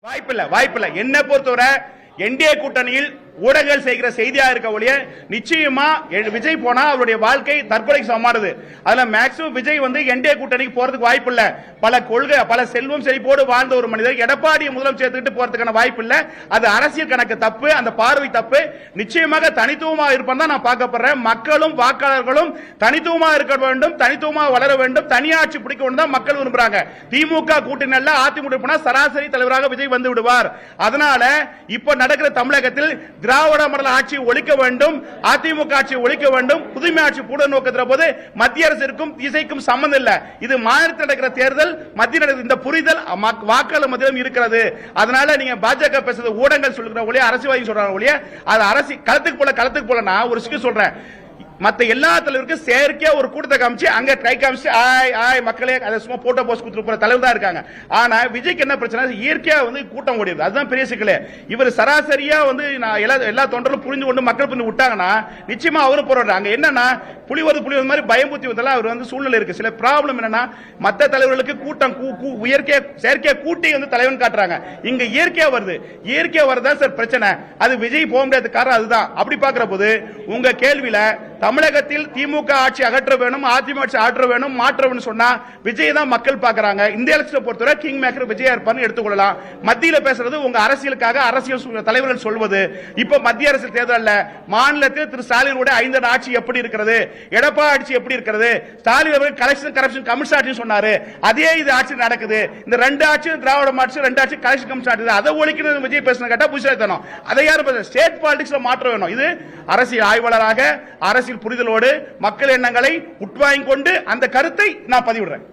வாய்ப்பில்லை. என்ன பொறுத்தவரை என்டிஏ கூட்டணியில் ஊடகங்கள் செய்கிற செய்தியா இருக்க ஒழிய நிச்சயமா விஜய் போனா அவருடைய வாழ்க்கை தற்கொலைக்கு சமானது. அதுல மேக்ஸிமம் விஜய் என்டிஏ கூட்டணிக்கு போறதுக்கு வாய்ப்பு இல்ல. பல கொள்கை பல செல்வம் செழிப்போடு வாழ்ந்த ஒரு மனிதர் எடப்பாடி முதலமைச்சர் போறதுக்கான வாய்ப்பு இல்ல. அது அரசியல் கணக்கு தப்பு, அந்த பார்வை தப்பு. நிச்சயமாக தனித்துவமா இருப்பேன் தான் நான் பார்க்கப்படுறேன். மக்களும் வாக்காளர்களும் தனித்துவமா இருக்க வேண்டும், தனித்துவமா வளர வேண்டும், தனியாட்சி பிடிக்க வேண்டும் தான் மக்கள் விரும்புறாங்க. திமுக கூட்டணி அல்ல, அதிமுக சராசரி தலைவராக விஜய் வந்து விடுவார். அதனால இப்ப நடக்கிற தமிழகத்தில் திராவிட மாடல் ஆட்சி ஒழிக்க வேண்டும், அதிமுக ஆட்சி ஒழிக்க வேண்டும், புதுமை ஆட்சி கூட நோக்கத்திற போது மத்திய அரசிற்கும் இசைக்கும் சம்பந்தம் இல்ல. இது மாநிலத்தில் நடக்கிற தேர்தல், மத்திய இந்த புரிதல் வாக்காளர் மத்தியிலும் இருக்கிறது. அதனால நீங்க பாஜக பேசுறது ஊடகங்கள் சொல்லுகிற ஒழிய அரசியல்வாதி சொல்றாங்க ஒழிய அது அரசியல் களத்துக்கு போல நான் ஒரு விஷயம் சொல்றேன். மத்த எல்லா தலைவருக்கும் செயற்கையா ஒரு கூட்டத்தை காமிச்சு அங்க ட்ரை காமிச்சு மக்களே அதை சும்மா போட்டோ போஸ்ட் கொடுத்துட்டு போற தலைவர் தான் இருக்காங்க. ஆனா விஜய்க்கு என்ன பிரச்சனை, இயற்கையா கூட்டம் ஓடிடுது. அதுதான் பெரிய சிக்கலே. இவர் சராசரியா எல்லா தொண்டர்களும் புரிஞ்சு கொண்டு மக்கள் புரிஞ்சு விட்டாங்கன்னா நிச்சயமா அவரும் போறாரு. அங்க என்னன்னா புலி வருது மாதிரி பயம்புத்தி வந்தெல்லாம் அவர் சூழ்நிலை இருக்கு. சில ப்ராப்ளம் என்னன்னா மத்த தலைவர்களுக்கு கூட்டம் இயற்கையா செயற்கையா கூட்டி தலைவன் காட்டுறாங்க. இங்க இயற்கையா வருது. இயற்கையா வருதா சார் பிரச்சனை. அது விஜய் போக முடியாத காரணம் அதுதான். அப்படி பாக்குற போது உங்க கேள்வியில தமிழகத்தில் திமுக ஆட்சி அகற்ற வேணும், அதிமுக ஆட்சி ஆற்ற வேணும், மாற்ற வேணும் சொன்னா விஜய் தான் மக்கள் பாக்குறாங்க. இந்த எலெக்ஷனை பொறுத்தவரை கிங் மேக்கர் விஜயா இருப்பான்னு எடுத்துக்கொள்ளலாம். மத்தியில பேசுறது உங்க அரசியலுக்காக அரசியல் தலைவர்கள் சொல்வது. இப்ப மத்திய அரசு தேர்தல் மாநிலத்தில் திரு ஸ்டாலினுடைய 5 ஆட்சி எப்படி இருக்கிறது, எடப்பாடி ஆட்சி எப்படி இருக்கிறது, ஸ்டாலின் அவர்கள் கலெக்ஷன் கரப்ஷன் கமிஷன் ஆட்சி சொன்னாரு. அதே இது ஆட்சி நடக்குது. இந்த 2 ஆட்சியும் திராவிட ஆட்சி, 2 ஆட்சி கலெக்ஷன் கமிஷன் ஆட்சி. அதை ஒழிக்கிறது விஜய் பேசுன கேட்டா புதுசாத்தனம். அதை யாரும் ஸ்டேட் பாலிடிக்ஸ்ல மாற்ற வேணும். இது அரசியல் ஆய்வாளராக அரசியல் புரிதலோடு மக்கள் எண்ணங்களை உட்வாங்கிக் கொண்டு அந்த கருத்தை நான் பதிவிடுறேன்.